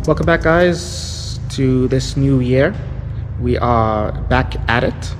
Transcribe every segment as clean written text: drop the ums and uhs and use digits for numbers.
Welcome back, guys, to this new year. We are back at it,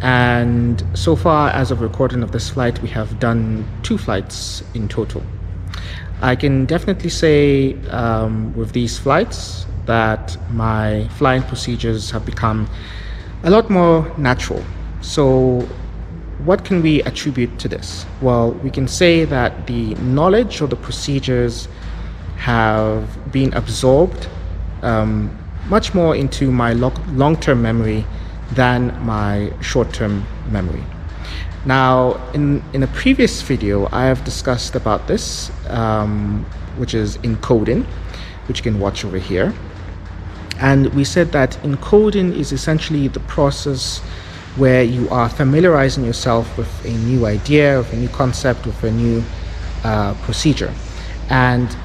and so far as of recording of this flight, we have done 2 flights in total. I can definitely say with these flights that my flying procedures have become a lot more natural. So what can we attribute to this? Well, we can say that the knowledge of the procedures have been absorbed much more into my long-term memory than my short-term memory. Now, in a previous video, I have discussed about this, which is encoding, which you can watch over here. And we said that encoding is essentially the process where you are familiarizing yourself with a new idea, with a new concept, with a new procedure. And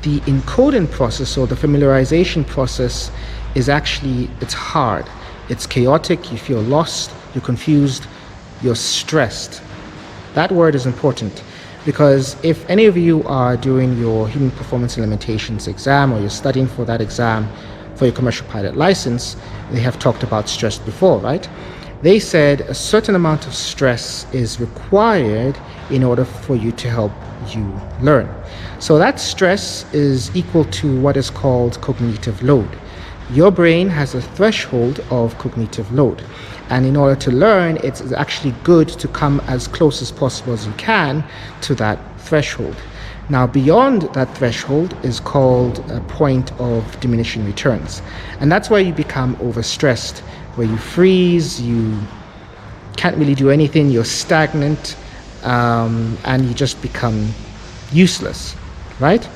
the encoding process, or the familiarization process, is actually, it's hard, it's chaotic, you feel lost, you're confused, you're stressed. That word is important, because if any of you are doing your human performance and limitations exam, or you're studying for that exam for your commercial pilot license, they have talked about stress before, right? They said a certain amount of stress is required in order for you to help you learn. So that stress is equal to what is called cognitive load. Your brain has a threshold of cognitive load, and in order to learn, it's actually good to come as close as possible as you can to that threshold. Now, beyond that threshold is called a point of diminishing returns, and that's where you become overstressed, where you freeze, you can't really do anything, you're stagnant, and you just become useless, right?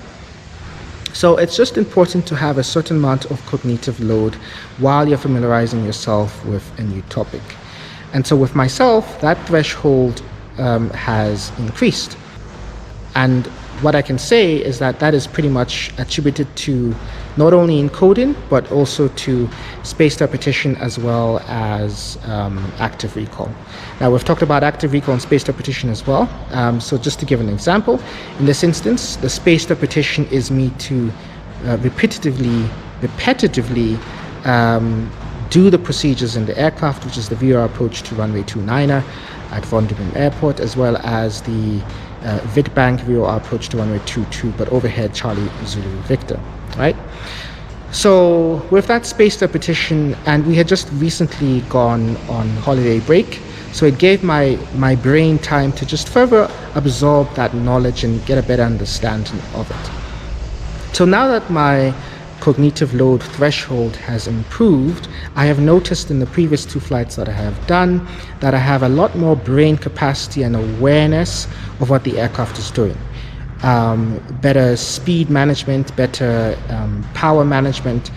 So it's just important to have a certain amount of cognitive load while you're familiarizing yourself with a new topic. And so with myself, that threshold has increased. And what I can say is that that is pretty much attributed to not only encoding, but also to spaced repetition as well as active recall. Now, we've talked about active recall and spaced repetition as well. So just to give an example, in this instance, the spaced repetition is me to repetitively do the procedures in the aircraft, which is the VOR approach to runway 29er at Vondelgem Airport, as well as the Witbank VOR approach to runway 22, but overhead Charlie Zulu Victor, right? So with that spaced repetition, and we had just recently gone on holiday break, so it gave my brain time to just further absorb that knowledge and get a better understanding of it. So now that my cognitive load threshold has improved, I have noticed in the previous 2 flights that I have done that I have a lot more brain capacity and awareness of what the aircraft is doing. Better speed management, better power management,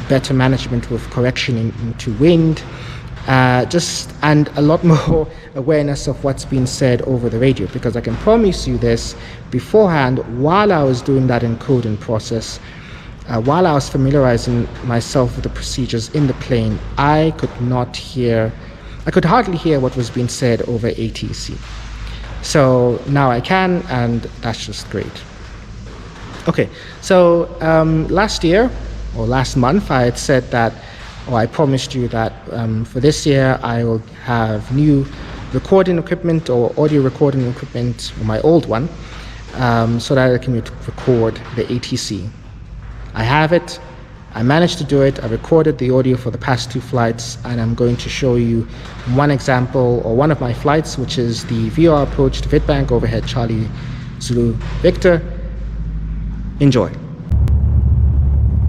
better management with correction into wind, and a lot more awareness of what's being said over the radio, because I can promise you this beforehand, while I was doing that encoding process, while I was familiarizing myself with the procedures in the plane, I could hardly hear what was being said over ATC. So now I can, and that's just great. Okay, so last month, I had said that, or I promised you that for this year, I will have new recording equipment or audio recording equipment, or my old one, so that I can record the ATC. I have it. I managed to do it. I recorded the audio for the past 2 flights, and I'm going to show you one example, or one of my flights, which is the VOR approach to Witbank overhead Charlie Zulu Victor. Enjoy.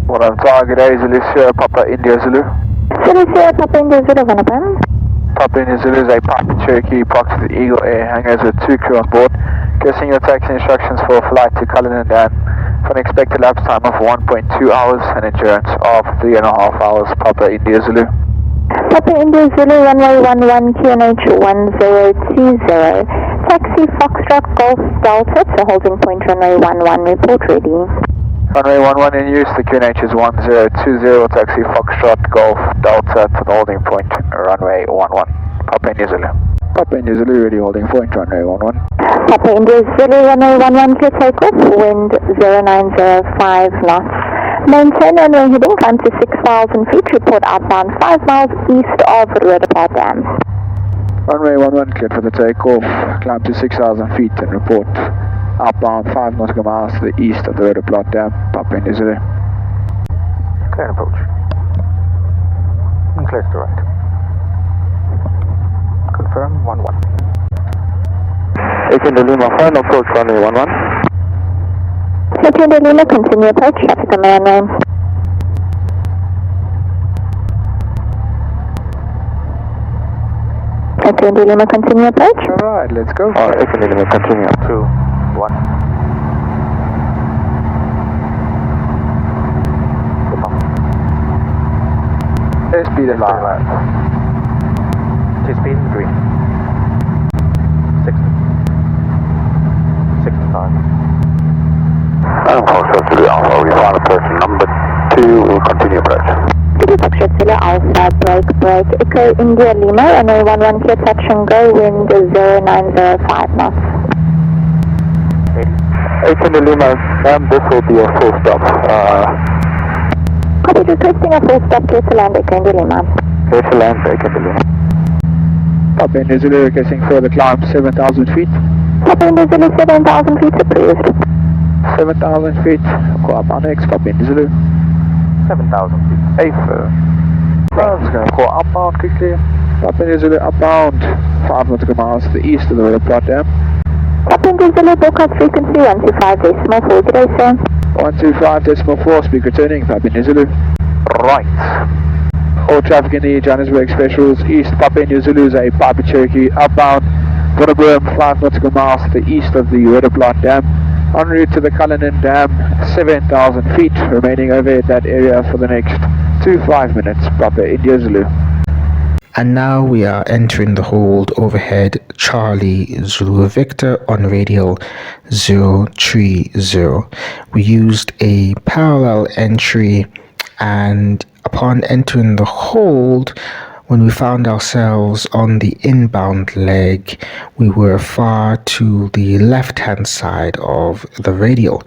What I'm target A Zulu Sierra Papa India Zulu. Zulu Sierra Papa India Zulu, Vanapam. Papa India Zulu is a Papa Cherokee parked at the Eagle Air hangars with 2 crew on board. Guessing your taxi instructions for a flight to Cullinan Dan for an expected lapse time of 1.2 hours and endurance of 3.5 hours. Papa India Zulu. Papa India Zulu, runway 11 QNH 1020. Taxi Foxtrot Golf Delta to holding point runway 11, report ready. Runway 11 in use, the QNH is 1020, taxi Foxtrot Golf Delta to the holding point runway 11. Papa India Zulu. Papa India Zulu, ready holding point runway 11. Papa India Zulu, runway 11 clear takeoff, wind 0905 knots. Maintain runway heading, climb to 6,000 feet, report outbound 5 miles east of Roodepoort Dam. Runway 11 cleared for the takeoff, climb to 6,000 feet and report outbound 5 nautical miles to the east of the Roodepoort Dam, Papa India Zulu. Clear and approach. And clear to the right. Confirm 11. 18 to Lima, final approach runway 11. 18 to Lima, continue approach, traffic on the runway. 18 to Lima, continue approach. Alright, let's go. 18 to Lima, continue. 2, 1. Speed and line. T-speed, 3. 60. 65. And Foxtrot Zulu Alpha, we find approach number 2, we'll continue approach. This is Foxtrot Zulu Alpha, break, Echo India Lima, runway 11 clear, touch and go, wind 0905 knots. 18 to Lima, this will be a full stop. Copy, requesting a full stop, clear to land, Echo India Lima. Clear to land, 18 to Lima. Papa India Zulu requesting further climb 7,000 feet. Papa India Zulu 7,000 feet approved. 7,000 feet, call up our next, Papa India Zulu. 7,000 feet. AFR. I'm just going to call upbound quickly. Papa India Zulu upbound 5 nautical miles to the east of the Roodepoort Dam. Papa India Zulu, broadcast frequency 125.4, good day sir. 125.4, speak returning, Papa India Zulu. Right. All traffic in the Johannesburg Specials, East Papa India Zulu is a Piper Cherokee, outbound Woodabroom 5 nautical miles to the east of the Roodepoort Dam, en route to the Cullinan Dam, 7,000 feet, remaining over at that area for the next 5 minutes, Papa India Zulu. And now we are entering the hold overhead Charlie Zulu Victor on radial 030. We used a parallel entry, and upon entering the hold, when we found ourselves on the inbound leg, we were far to the left-hand side of the radial,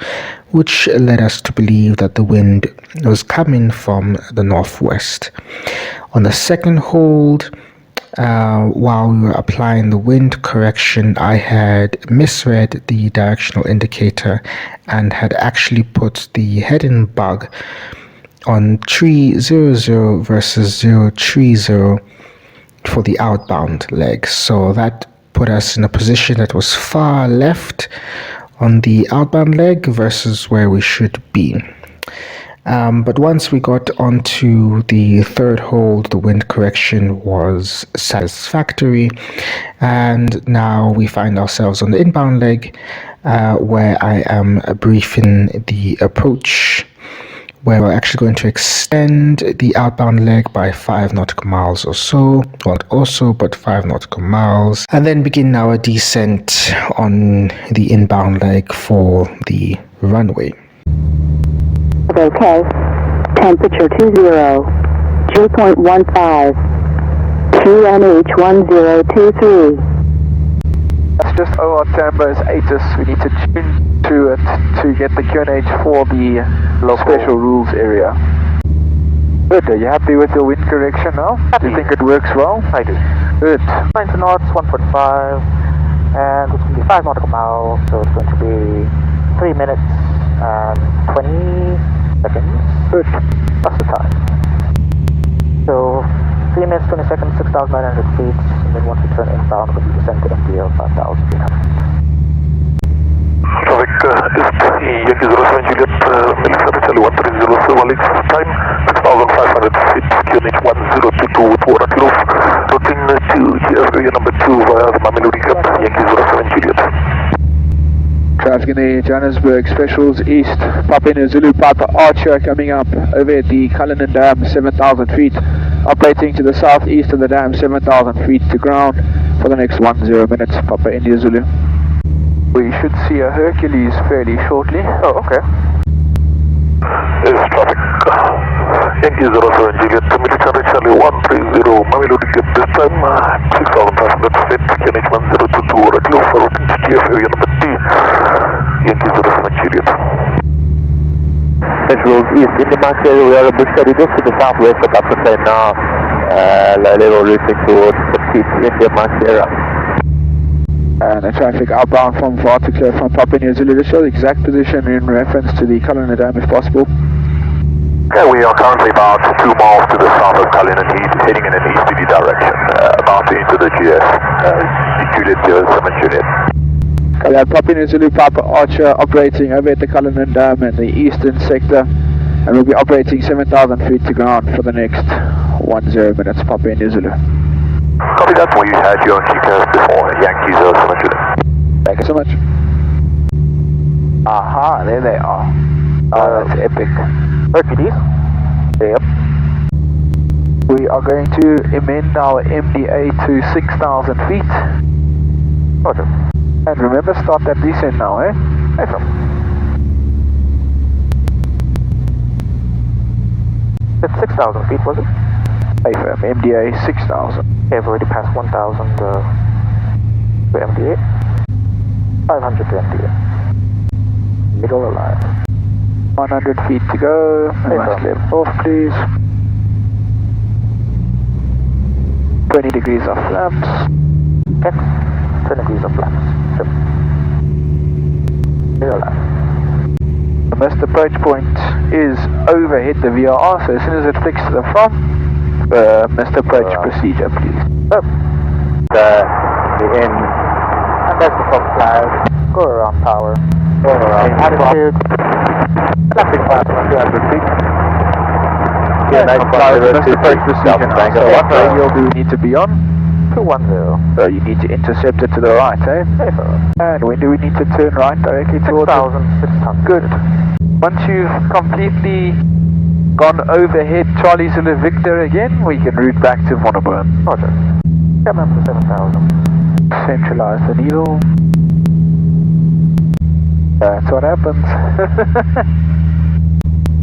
which led us to believe that the wind was coming from the northwest. On the second hold, while we were applying the wind correction, I had misread the directional indicator and had actually put the heading bug on 300 versus 030 for the outbound leg. So that put us in a position that was far left on the outbound leg versus where we should be. But once we got onto the third hold, the wind correction was satisfactory, and now we find ourselves on the inbound leg, where I am briefing the approach, where we're actually going to extend the outbound leg by 5 nautical miles or so, not also, but 5 nautical miles, and then begin our descent on the inbound leg for the runway. Okay. Temperature 20, 2.15, QNH 1023. That's just OR Tambo's ATC. We need to tune to it to get the QNH for the special rules area. Good, are you happy with your wind correction now? Happy. Do you think it works well? I do. Good. 90 knots, 1.5, and it's going to be 5 nautical miles, so it's going to be 3 minutes and 20 seconds. Good. That's the time. So 3 minutes, 20 seconds, 6,900 feet, and then once we turn inbound, we'll descend to MDL 5,800. Traffic Yankee 07 Juliet, Melissa Charlie 130, Alex, time 6,500 feet, QNH 1022 with water close, routing to area number 2 via the Mamelodi Gap, Yankee 07 Juliet. Traffic in the Johannesburg Specials East, Papa India Zulu Piper Archer coming up over at the Cullinan Dam, 7,000 feet, operating to the southeast of the dam, 7,000 feet to ground for the next 10 minutes, Papa India Zulu. We should see a Hercules fairly shortly. Oh, okay. Is traffic Yankee 07 Juliet, military Charlie 130, Mamelodi Gap this time, 6,500 feet, QNH 1022 water close, routing to GF area number 2. Yankee 07 Juliet. Central visuals east India Max area. We are a bush steady just to the southwest of that plane now. Low level routing towards the India Max area. And the traffic outbound from VAR to clear from Papua New Zealand. Show the exact position in reference to the Cullinan Dam if possible. Yeah, we are currently about 2 miles to the south of Cullinan, heading in an easterly direction, about to enter the GS. Juliet 07 Juliet. We have Papua New Zealand Papa Archer operating over at the Cullinan Dam in the eastern sector, and we'll be operating 7,000 feet to ground for the next 10 minutes. Papua New Zealand. Copy that. We had you on GPS before, Yankee 07 Juliet. Thank you so much. Aha, there they are. Oh, that's epic. RPDs? Yep. We are going to amend our MDA to 6,000 feet. Roger. And remember, start that descent now, eh? Hey, sir. It's 6,000 feet, was it? AFM, MDA 6,000. Okay, I've already passed 1,000 to MDA. 500 to MDA. Middle alive. 100 feet to go. Hey, Left sir. left off, please. 20 degrees of flaps. X, 10 degrees of flaps. Sure. Middle alive. The missed approach point is overhead the VRR, so as soon as it flicks to the front, missed approach procedure, please. Oh. The end. And that's the top flag. Go around power. Go around. Attitude. Traffic path on 200 feet. Yeah, nice missed approach procedure now. So what radial do we need to be on? 210. So you need to intercept it to the right, eh? Hey, sir. And when do we need to turn right directly towards it? 6,600. Good. Once you've completely gone overhead Charlie Zulu Victor again, we can route back to Monoburn. Roger. Come up to 7,000. Centralize the needle. That's what happens.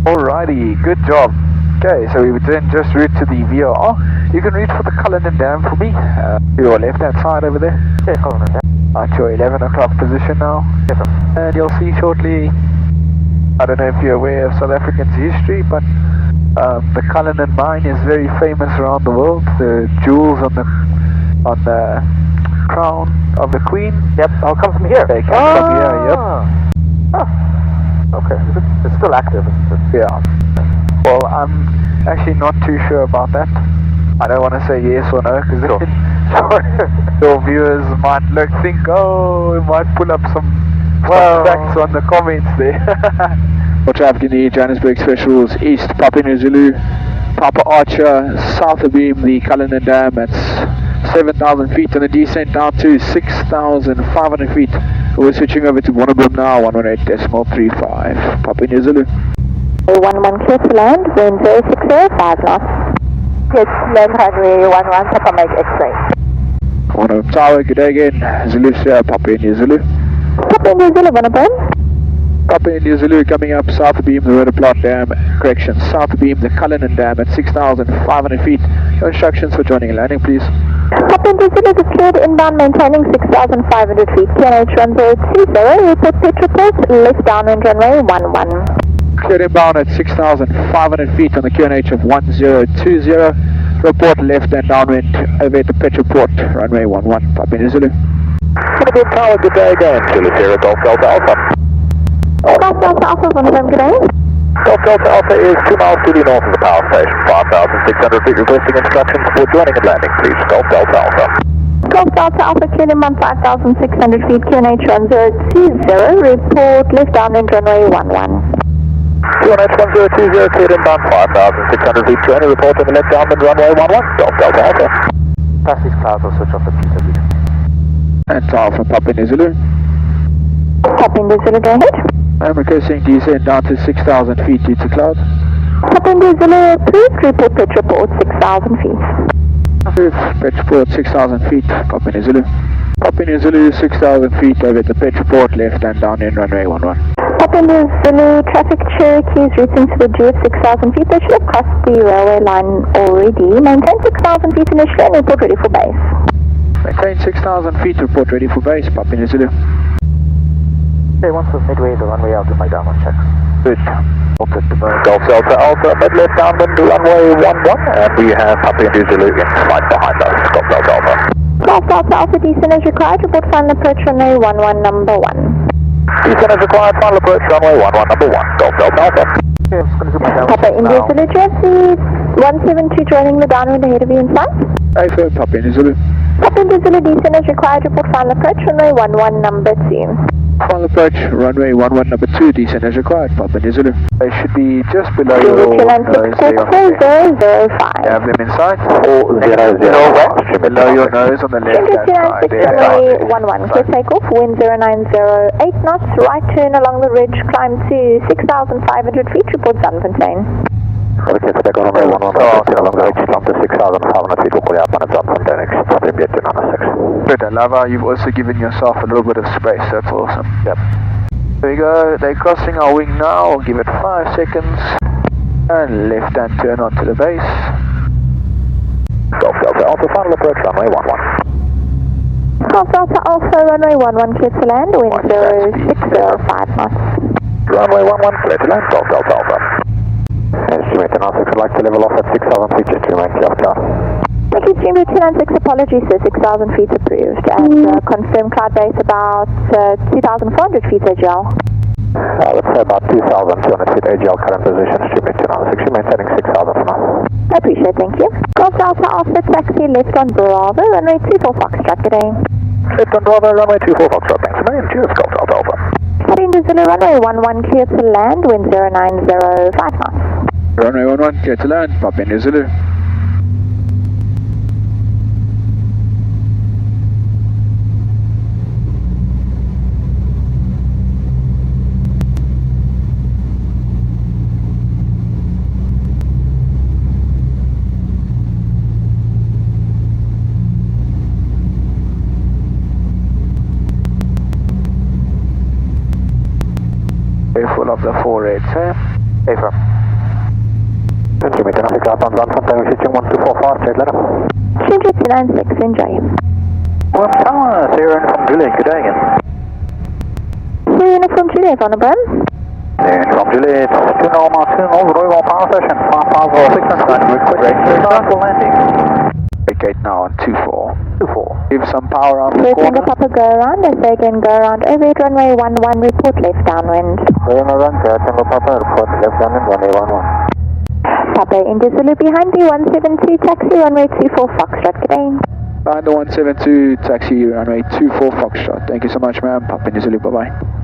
Alrighty, good job. Okay, so we would then just route to the VRR. You can route for the Cullinan Dam for me. To your left hand side over there. Okay, Cullinan Dam. At your 11 o'clock position now. Yes, sir. And you'll see shortly, I don't know if you're aware of South African's history, but the Cullinan mine is very famous around the world. The jewels on the crown of the Queen. Yep, I'll come from here. They come from here, yep. Oh. Okay, it's still active, isn't it? Yeah. Well, I'm actually not too sure about that. I don't want to say yes or no, because your viewers might think, oh, we might pull up some facts on the comments there. For traffic in the Johannesburg Specials East, Papua New Zulu, Papa Archer, south of beam, the Cullinan Dam, that's 7,000 feet, and the descent down to 6,500 feet. We're switching over to Monoburn now, 118.35, Papua New Zulu. 11 clear to land, wind 0605 knots. Yes, land runway 11, Papa Mike X-ray. Monoburn Tower, good day again, Zulu Sierra, Papua New Zulu. Papua New Zealand, Monoburn. Papua New Zulu coming up south of beam, the Rhodoplat Dam, correction, south of beam, the Cullinan Dam at 6,500 feet. Your instructions for joining and landing, please. Papua New Zealand is cleared inbound, maintaining 6,500 feet. QNH runway 20, report pitch report, left downwind runway 11. Cleared inbound at 6,500 feet on the QNH of 1020. Report left and downwind over at the pitch report, runway 11, Papua New Zulu. Monoburn Tower, good day again. Zulu Sierra, Golf Delta Alpha. Golf Delta Alpha, Monoburn, good day. Golf Delta Alpha is 2 miles to the north of the power station, 5,600 feet, requesting instructions for joining and landing, please. Golf Delta Alpha. Golf Delta Alpha, cleared inbound 5,600 feet, QNH 1020, report left downwind runway 11. QNH 1020, cleared inbound 5,600 feet, joining, reporting the left downwind runway 11, Golf Delta Alpha. Pass these clouds, I'll switch off the pizza lead. And tower from Papua New Zulu. Papua New Zealand, go ahead. I'm requesting descent down to 6,000 feet due to cloud. Papua New Zealand approved, report pitch report 6,000 feet. Pitch report 6,000 feet, Papua New Zulu. Papua New Zulu 6,000 feet over at the pitch report, left and down in runway 11. Papua New Zulu traffic Cherokees routing to the GF 6,000 feet. They should have crossed the railway line already. Maintain 6,000 feet initially and report ready for base. Maintain 6,000 feet, report ready for base, Papua New Zulu. Okay, once we're midway, the runway, I'll do my downwind check. Good. Golf Delta Alpha, mid left downwind, runway 11, and we have Papa India Zulu in flight behind us. Golf Delta Alpha. Golf Delta Alpha, descent is required. Report final approach runway 11 number 1. Descent is required, final approach runway 11 number 1. Golf Delta Alpha. Papa India Zulu, Jesse, 172 joining the downwind ahead of you in sight. AFR, Papa India Zulu. Papa India Zulu, descent is required. Report final approach runway 11 number 2. Final approach, runway 11 number 2, descent is required, Papa India Zulu. They should be just below your nose. You have them in sight, 400 below your nose on the left hand side. 11, clear takeoff, wind 090, 8 knots, right turn along the ridge, climb to 6,500 feet, report Zandfontein. Okay, so on runway 11, along the ridge, climb to 6,500 feet, we'll call you up on a Zandfontein, extending to 296. Good, Lava, you've also given yourself a little bit of space, that's awesome. Yep. There we go, they're crossing our wing now, we'll give it 5 seconds. And left hand turn onto the base. Golf Delta Alpha, final approach, runway 11. Golf Delta Alpha, runway 11, clear to land, wind 0605 knots. Runway 11, clear to land, Golf Delta Alpha. Estimator 96 would like to level off at 6,000 feet, just to remain clear of cloud. Thank you, Jimmy 296, apologies, sir, 6,000 feet approved. And confirm cloud base about 2,400 feet AGL. Let's say about 2,200 feet AGL current position, Jimmy 296, you're maintaining 6,000 for now. I appreciate, thank you. Golf Delta Alpha, taxi left on Bravo, runway 24 Foxtrot, good day. Left on Bravo, runway 24 Foxtrot, thanks a million, cheers, Golf Delta Alpha. Heading to Zulu, runway 11, clear to land, wind 090, 5 knots. Runway 11, clear to land, Papa India Zulu. Full of the 48, sir. AFR. Jimmy 296 out on Zandfontein, reaching 1245, straight letter. Ginger 296, enjoy. 1 tower, Sierra Uniform Juliet, good day again. Sierra Uniform Juliet, on the burn. Sierra Uniform Juliet, 2 normal, Royal Power Station, 5,600, request start for landing. Gate now on 24. Give some power on the corner. First Papa go around, I say again go around, overhead runway 11, report left downwind. Papa, report left downwind, runway 11. Papa India Zulu behind you, 172, taxi runway 24 Foxtrot, good day. Behind the 172, taxi runway 24 Foxtrot. Thank you so much, ma'am. Papa India Zulu, bye-bye.